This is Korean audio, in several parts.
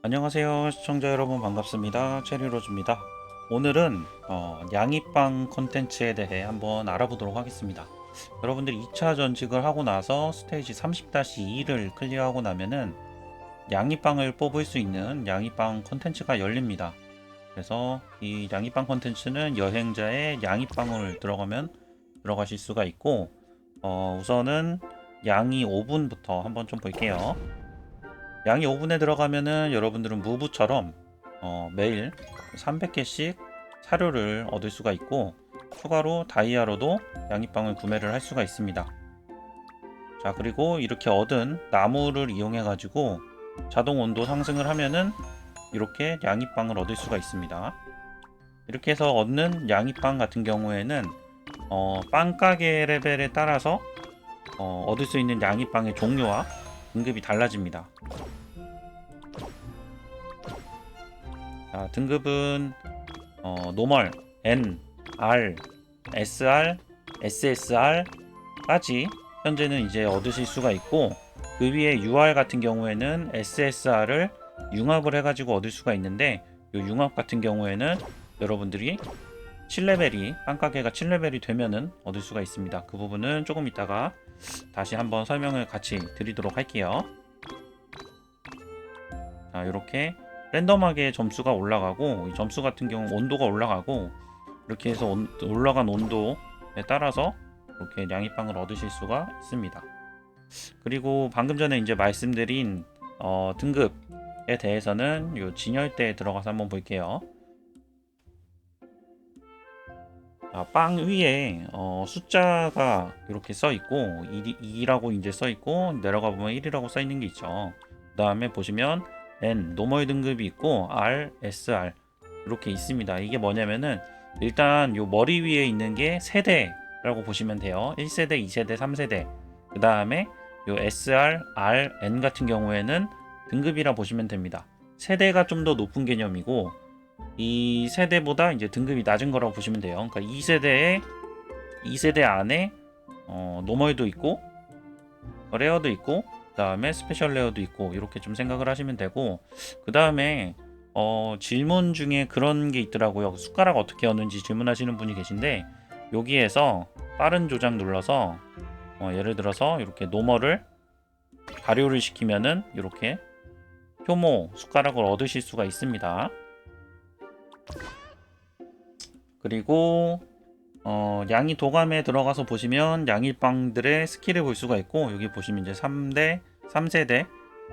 안녕하세요 시청자 여러분, 반갑습니다. 체리로즈입니다. 오늘은 양이빵 콘텐츠에 대해 한번 알아보도록 하겠습니다. 여러분들이 2차 전직을 하고 나서 스테이지 30-2를 클리어하고 나면은 양이빵을 뽑을 수 있는 양이빵 콘텐츠가 열립니다. 그래서 이 양이빵 콘텐츠는 여행자의 양이빵을 들어가면 들어가실 수가 있고, 우선은 양이 5분부터 한번 좀 볼게요. 양이 5분에 들어가면은 여러분들은 무브처럼 매일 300개씩 사료를 얻을 수가 있고, 추가로 다이아로도 양이빵을 구매를 할 수가 있습니다. 자, 그리고 이렇게 얻은 나무를 이용해 가지고 자동 온도 상승을 하면은 이렇게 양이빵을 얻을 수가 있습니다. 이렇게 해서 얻는 양이빵 같은 경우에는 빵가게 레벨에 따라서 얻을 수 있는 양이빵의 종류와 등급이 달라집니다. 자, 등급은 노멀, N, R, SR, SSR까지 현재는 이제 얻으실 수가 있고, 그 위에 UR 같은 경우에는 SSR을 융합을 해가지고 얻을 수가 있는데, 이 융합 같은 경우에는 여러분들이 7레벨이 빵가게가 7레벨이 되면은 얻을 수가 있습니다. 그 부분은 조금 이따가 다시 한번 설명을 같이 드리도록 할게요. 자, 이렇게 랜덤하게 점수가 올라가고, 이 점수 같은 경우 온도가 올라가고, 이렇게 해서 올라간 온도에 따라서 이렇게 양이빵을 얻으실 수가 있습니다. 그리고 방금 전에 이제 말씀드린 등급에 대해서는 요 진열대에 들어가서 한번 볼게요. 빵 위에 숫자가 이렇게 써 있고 2라고 이제 써 있고, 내려가 보면 1이라고 써 있는 게 있죠. 그 다음에 보시면 N 노멀 등급이 있고 R, SR 이렇게 있습니다. 이게 뭐냐면은 일단 요 머리 위에 있는 게 세대라고 보시면 돼요. 1세대, 2세대, 3세대. 그 다음에 요 SR, R, N 같은 경우에는 등급이라 보시면 됩니다. 세대가 좀 더 높은 개념이고, 이 세대보다 이제 등급이 낮은 거라고 보시면 돼요. 그러니까 2세대 안에 노멀도 있고 레어도 있고 그 다음에 스페셜 레어도 있고, 이렇게 좀 생각을 하시면 되고, 그 다음에 질문 중에 그런 게 있더라고요. 숟가락 어떻게 얻는지 질문하시는 분이 계신데, 여기에서 빠른 조작 눌러서 예를 들어서 이렇게 노멀을 발효를 시키면은 이렇게 효모 숟가락을 얻으실 수가 있습니다. 그리고 양이 도감에 들어가서 보시면 양이빵들의 스킬을 볼 수가 있고, 여기 보시면 이제 3세대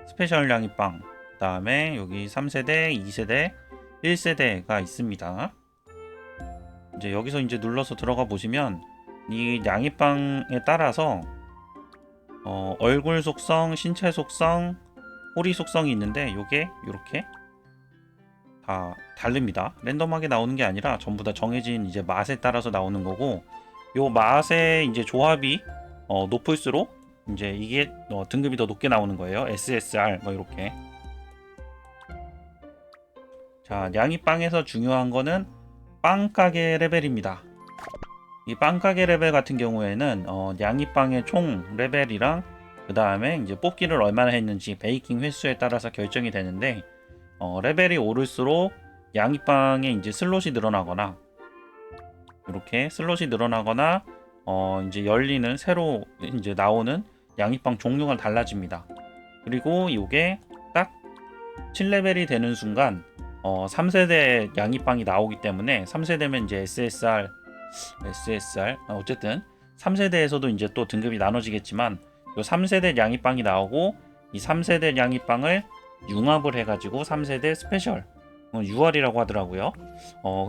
스페셜 양이빵, 그 다음에 여기 3세대, 2세대, 1세대가 있습니다. 이제 여기서 이제 눌러서 들어가 보시면 이 양이빵에 따라서 얼굴 속성, 신체 속성, 꼬리 속성이 있는데, 요게 이렇게 다 다릅니다. 랜덤하게 나오는 게 아니라 전부 다 정해진 이제 맛에 따라서 나오는 거고, 요 맛의 이제 조합이 높을수록 이제 이게 등급이 더 높게 나오는 거예요. SSR 뭐 이렇게. 자, 양이빵에서 중요한 거는 빵가게 레벨입니다. 이 빵가게 레벨 같은 경우에는 양이빵의 총 레벨이랑 그 다음에 이제 뽑기를 얼마나 했는지 베이킹 횟수에 따라서 결정이 되는데, 레벨이 오를수록 양이빵의 이제 슬롯이 늘어나거나, 이렇게 슬롯이 늘어나거나 이제 열리는 새로 이제 나오는 양이빵 종류가 달라집니다. 그리고 이게 딱 7레벨이 되는 순간 3세대 양이빵이 나오기 때문에, 3세대면 이제 SSR 어쨌든 3세대에서도 이제 또 등급이 나눠지겠지만, 요 3세대 양이빵이 나오고, 이 3세대 양이빵을 융합을 해가지고 3세대 스페셜 UR이라고 하더라고요.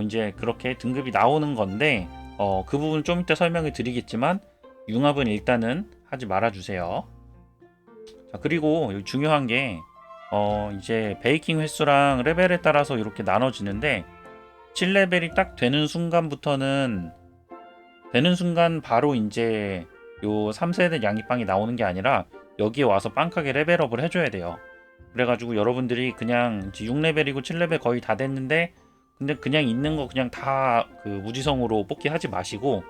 이제 그렇게 등급이 나오는 건데, 그 부분 좀 이따 설명을 드리겠지만, 융합은 일단은 하지 말아주세요. 자, 그리고 중요한 게 이제 베이킹 횟수랑 레벨에 따라서 이렇게 나눠지는데, 7레벨이 딱 되는 순간부터는 되는 순간 바로 이제 요 3세대 양이빵이 나오는 게 아니라 여기에 와서 빵가게 레벨업을 해줘야 돼요. 그래가지고 여러분들이 그냥 6레벨이고 7레벨 거의 다 됐는데, 근데 그냥 있는 거 그냥 다 그 무지성으로 뽑기 하지 마시고,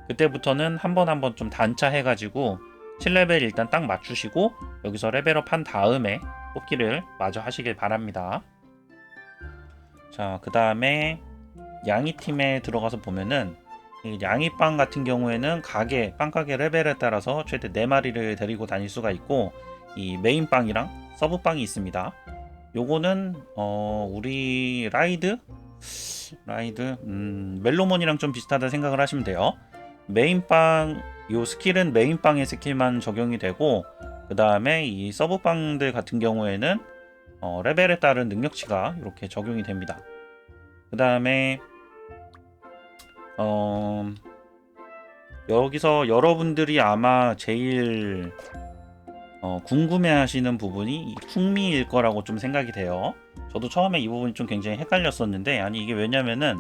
그때부터는 한 번 한 번 좀 단차 해가지고 7레벨 일단 딱 맞추시고, 여기서 레벨업 한 다음에 뽑기를 마저 하시길 바랍니다. 자, 그 다음에 양이팀에 들어가서 보면은 이 양이빵 같은 경우에는 빵가게 레벨에 따라서 최대 4마리를 데리고 다닐 수가 있고, 이 메인빵이랑 서브빵이 있습니다. 요거는 우리 라이드 멜로몬이랑 좀 비슷하다 생각을 하시면 돼요. 메인빵 요 스킬은 메인빵의 스킬만 적용이 되고, 그 다음에 이 서브빵들 같은 경우에는 레벨에 따른 능력치가 이렇게 적용이 됩니다. 그 다음에 여기서 여러분들이 아마 제일 궁금해하시는 부분이 이 풍미일 거라고 좀 생각이 돼요. 저도 처음에 이 부분이 좀 굉장히 헷갈렸었는데, 아니 이게 왜냐면은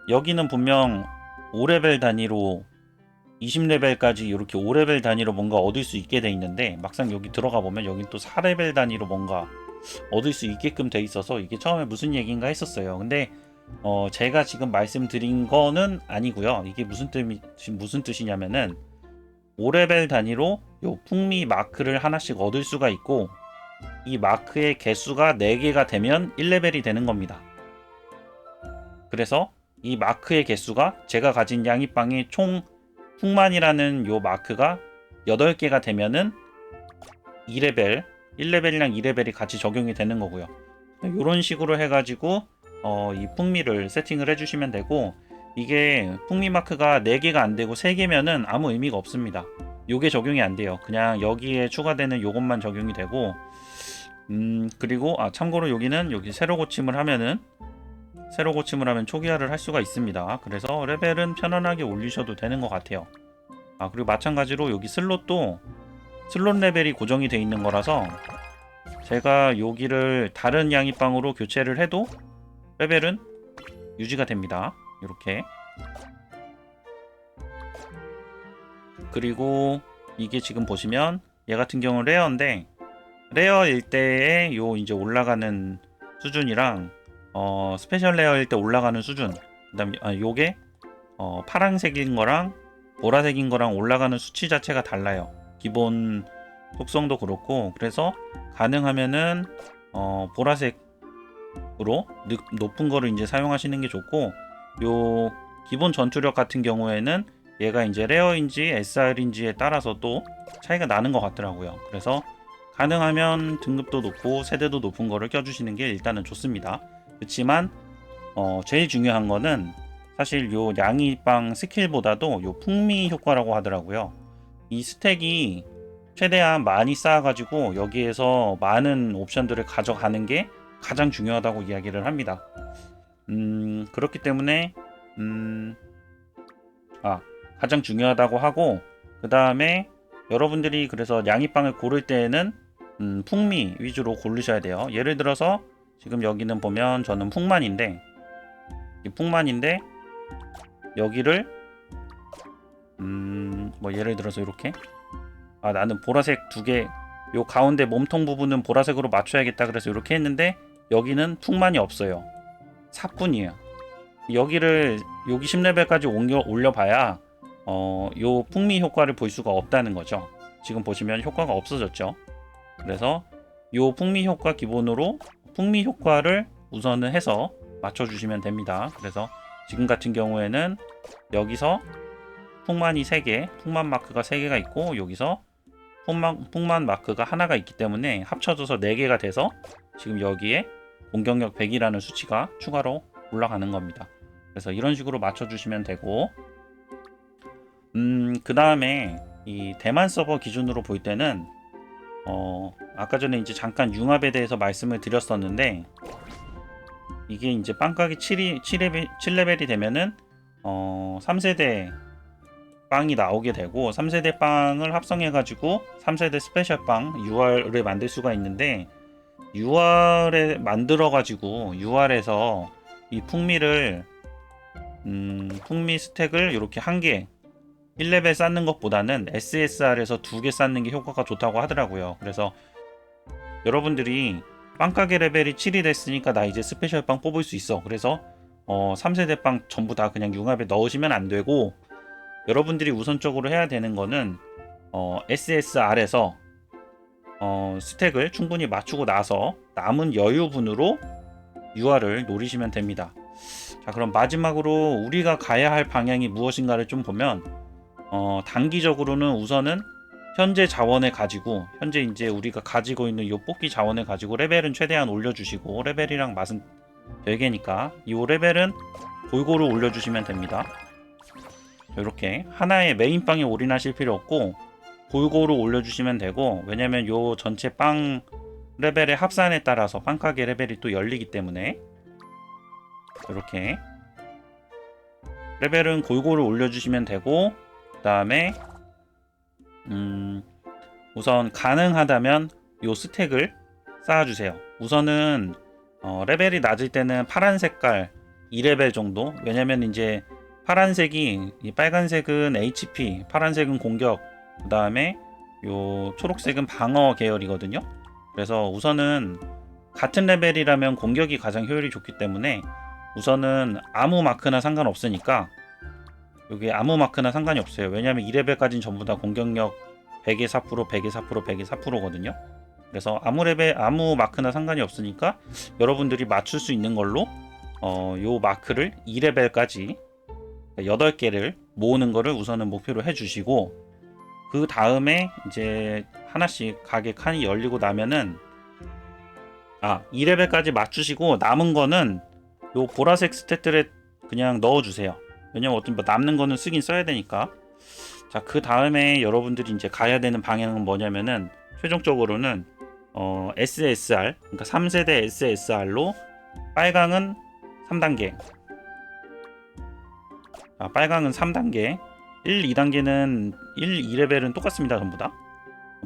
여기는 분명 5레벨 단위로 20레벨까지 이렇게 5레벨 단위로 뭔가 얻을 수 있게 돼 있는데, 막상 여기 들어가 보면 여긴 또 4레벨 단위로 뭔가 얻을 수 있게끔 돼 있어서 이게 처음에 무슨 얘기인가 했었어요. 근데 제가 지금 말씀드린 거는 아니고요. 이게 무슨 뜻이냐면은 5레벨 단위로 요 풍미 마크를 하나씩 얻을 수가 있고, 이 마크의 개수가 4개가 되면 1레벨이 되는 겁니다. 그래서 이 마크의 개수가 제가 가진 양이빵의 총 풍만이라는 요 마크가 8개가 되면은 2레벨, 1레벨이랑 2레벨이 같이 적용이 되는 거고요. 이런 식으로 해가지고 이 풍미를 세팅을 해주시면 되고, 이게 풍미 마크가 4개가 안 되고 3개면은 아무 의미가 없습니다. 요게 적용이 안 돼요. 그냥 여기에 추가되는 요것만 적용이 되고, 그리고 참고로 여기는 새로 고침을 하면 초기화를 할 수가 있습니다. 그래서 레벨은 편안하게 올리셔도 되는 것 같아요. 그리고 마찬가지로 여기 슬롯 레벨이 고정이 돼 있는 거라서 제가 여기를 다른 양이빵으로 교체를 해도 레벨은 유지가 됩니다. 이렇게. 그리고 이게 지금 보시면 얘 같은 경우는 레어인데, 레어일 때에 요 이제 올라가는 수준이랑 스페셜 레어일 때 올라가는 수준, 그다음에 요게 파란색인 거랑 보라색인 거랑 올라가는 수치 자체가 달라요. 기본 속성도 그렇고. 그래서 가능하면은 보라색으로 높은 거를 이제 사용하시는 게 좋고, 요 기본 전투력 같은 경우에는 얘가 이제 레어인지 SR인지에 따라서 또 차이가 나는 것 같더라고요. 그래서 가능하면 등급도 높고 세대도 높은 거를 껴주시는 게 일단은 좋습니다. 그렇지만 제일 중요한 거는 사실 요 양이빵 스킬보다도 요 풍미 효과라고 하더라고요. 이 스택이 최대한 많이 쌓아가지고 여기에서 많은 옵션들을 가져가는 게 가장 중요하다고 이야기를 합니다. 그렇기 때문에 가장 중요하다고 하고, 그 다음에 여러분들이 그래서 양이빵을 고를 때에는 풍미 위주로 고르셔야 돼요. 예를 들어서 지금 여기는 보면 저는 풍만인데 여기를 뭐 예를 들어서 이렇게 나는 보라색 2개, 요 가운데 몸통 부분은 보라색으로 맞춰야겠다 그래서 이렇게 했는데 여기는 풍만이 없어요. 사뿐이에요. 여기 10레벨까지 올려봐야 요 풍미 효과를 볼 수가 없다는 거죠. 지금 보시면 효과가 없어졌죠. 그래서 요 풍미 효과 기본으로 풍미 효과를 우선은 해서 맞춰주시면 됩니다. 그래서 지금 같은 경우에는 여기서 풍만이 3개, 풍만 마크가 3개가 있고, 여기서 풍만 마크가 하나가 있기 때문에 합쳐져서 4개가 돼서 지금 여기에 공격력 100이라는 수치가 추가로 올라가는 겁니다. 그래서 이런 식으로 맞춰주시면 되고, 그 다음에 이 대만 서버 기준으로 볼 때는 아까 전에 이제 잠깐 융합에 대해서 말씀을 드렸었는데, 이게 이제 빵가기 7레벨이 되면은 3세대 빵이 나오게 되고, 3세대 빵을 합성해 가지고 3세대 스페셜 빵 UR을 만들 수가 있는데, UR에 만들어 가지고 UR에서 이 풍미 스택을 이렇게 한 개 1레벨 쌓는 것보다는 SSR에서 2개 쌓는 게 효과가 좋다고 하더라고요. 그래서 여러분들이 빵가게 레벨이 7이 됐으니까 나 이제 스페셜 빵 뽑을 수 있어, 그래서 3세대 빵 전부 다 그냥 융합에 넣으시면 안 되고, 여러분들이 우선적으로 해야 되는 거는 SSR에서 스택을 충분히 맞추고 나서 남은 여유분으로 유아를 노리시면 됩니다. 자, 그럼 마지막으로 우리가 가야 할 방향이 무엇인가를 좀 보면 단기적으로는 우선은 현재 자원을 가지고 현재 이제 우리가 가지고 있는 요 뽑기 자원을 가지고 레벨은 최대한 올려주시고 레벨이랑 맛은 별개니까 이 레벨은 골고루 올려주시면 됩니다. 이렇게 하나의 메인빵에 올인하실 필요 없고 골고루 올려주시면 되고, 왜냐면 요 전체 빵 레벨의 합산에 따라서 빵가게 레벨이 또 열리기 때문에 이렇게 레벨은 골고루 올려주시면 되고, 그 다음에 우선 가능하다면 요 스택을 쌓아주세요. 우선은 레벨이 낮을 때는 파란 색깔 2레벨 정도, 왜냐면 이제 파란색이, 이 빨간색은 HP, 파란색은 공격, 그 다음에 요 초록색은 방어 계열이거든요. 그래서 우선은 같은 레벨이라면 공격이 가장 효율이 좋기 때문에 우선은 아무 마크나 상관없으니까, 여기 아무 마크나 상관이 없어요. 왜냐면 2레벨까지는 전부 다 공격력 100의 4%, 100의 4%, 100의 4%거든요. 그래서 아무 레벨, 아무 마크나 상관이 없으니까 여러분들이 맞출 수 있는 걸로 요 마크를 2레벨까지 8개를 모으는 거를 우선은 목표로 해주시고, 그 다음에 이제 하나씩 가게 칸이 열리고 나면은 2레벨까지 맞추시고 남은 거는 요 보라색 스탯들에 그냥 넣어주세요. 왜냐면 어떤 뭐 남는 거는 쓰긴 써야 되니까. 자, 그 다음에 여러분들이 이제 가야 되는 방향은 뭐냐면은 최종적으로는 SSR, 그러니까 3세대 SSR로 빨강은 3단계, 빨강은 3단계, 1, 2단계는 1, 2레벨은 똑같습니다. 전부 다.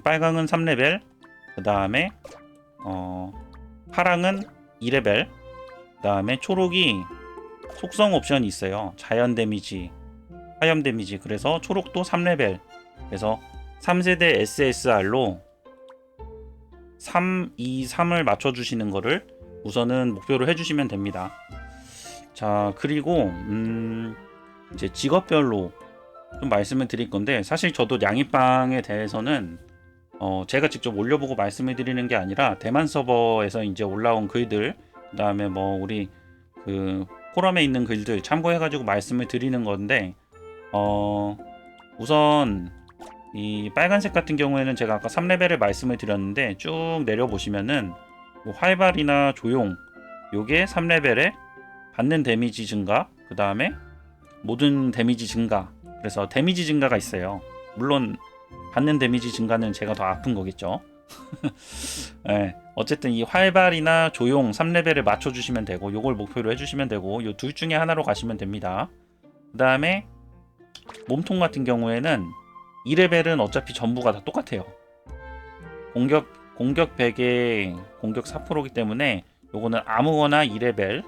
빨강은 3레벨, 그 다음에 파랑은 2레벨, 그 다음에 초록이 속성 옵션이 있어요. 자연 데미지, 화염 데미지. 그래서 초록도 3레벨. 그래서 3세대 SSR로 3, 2, 3을 맞춰주시는 거를 우선은 목표로 해주시면 됩니다. 자, 그리고 이제 직업별로 좀 말씀을 드릴 건데, 사실 저도 양이빵에 대해서는 제가 직접 올려보고 말씀을 드리는 게 아니라 대만 서버에서 이제 올라온 글들, 그 다음에 뭐 우리 그 포럼에 있는 글들 참고해가지고 말씀을 드리는 건데, 우선 이 빨간색 같은 경우에는 제가 아까 3레벨을 말씀을 드렸는데 쭉 내려보시면은 활발이나 조용, 요게 3레벨에 받는 데미지 증가, 그 다음에 모든 데미지 증가, 그래서 데미지 증가가 있어요. 물론 받는 데미지 증가는 제가 더 아픈 거겠죠. 네, 어쨌든 이 활발이나 조용 3레벨을 맞춰주시면 되고, 요걸 목표로 해주시면 되고, 요 둘 중에 하나로 가시면 됩니다. 그 다음에 몸통 같은 경우에는 2레벨은 어차피 전부가 다 똑같아요. 공격 100에 공격 4%이기 때문에 요거는 아무거나 2레벨.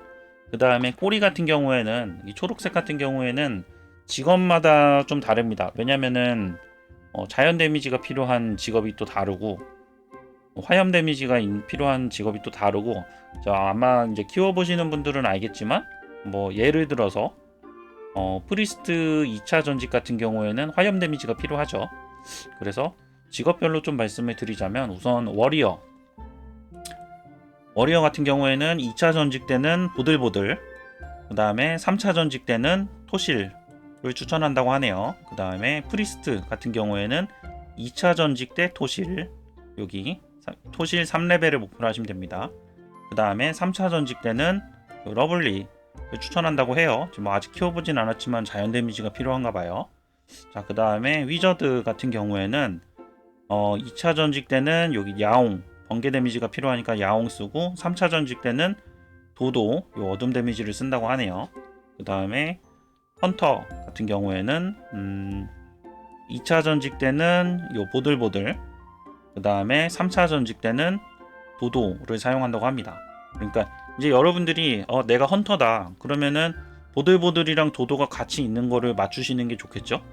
그 다음에 꼬리 같은 경우에는, 이 초록색 같은 경우에는 직업마다 좀 다릅니다. 왜냐면은 자연 데미지가 필요한 직업이 또 다르고, 화염 데미지가 필요한 직업이 또 다르고, 아마 이제 키워보시는 분들은 알겠지만, 뭐 예를 들어서 프리스트 2차 전직 같은 경우에는 화염 데미지가 필요하죠. 그래서 직업별로 좀 말씀을 드리자면, 우선 워리어 같은 경우에는 2차 전직 때는 보들보들, 그 다음에 3차 전직 때는 토실을 추천한다고 하네요. 그 다음에 프리스트 같은 경우에는 2차 전직 때 토실, 여기 토실 3레벨을 목표로 하시면 됩니다. 그 다음에 3차 전직 때는 러블리 추천한다고 해요. 지금 뭐 아직 키워보진 않았지만 자연 데미지가 필요한가 봐요. 자, 그 다음에 위저드 같은 경우에는 2차 전직 때는 여기 야옹, 번개 데미지가 필요하니까 야옹 쓰고, 3차 전직 때는 도도, 요 어둠 데미지를 쓴다고 하네요. 그 다음에 헌터 같은 경우에는 2차 전직 때는 요 보들보들, 그 다음에 3차 전직 때는 도도를 사용한다고 합니다. 그러니까 이제 여러분들이 내가 헌터다 그러면은 보들보들이랑 도도가 같이 있는 거를 맞추시는 게 좋겠죠.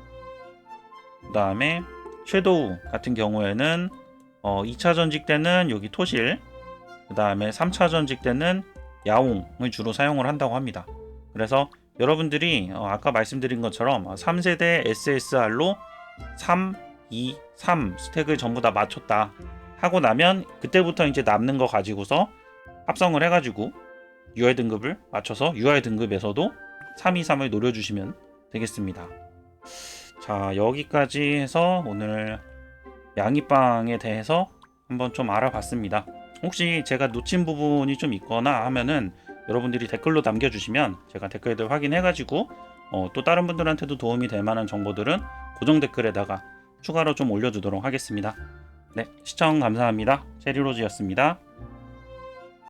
그 다음에 섀도우 같은 경우에는 2차 전직 때는 여기 토실, 그 다음에 3차 전직 때는 야옹을 주로 사용을 한다고 합니다. 그래서 여러분들이 아까 말씀드린 것처럼 3세대 SSR로 3, 2, 3 스택을 전부 다 맞췄다. 하고 나면 그때부터 이제 남는 거 가지고서 합성을 해가지고 UI 등급을 맞춰서 UI 등급에서도 323을 노려주시면 되겠습니다. 자, 여기까지 해서 오늘 양이빵에 대해서 한번 좀 알아봤습니다. 혹시 제가 놓친 부분이 좀 있거나 하면은 여러분들이 댓글로 남겨주시면 제가 댓글들 확인해가지고 또 다른 분들한테도 도움이 될 만한 정보들은 고정 댓글에다가 추가로 좀 올려두도록 하겠습니다. 네, 시청 감사합니다. 체리로즈였습니다.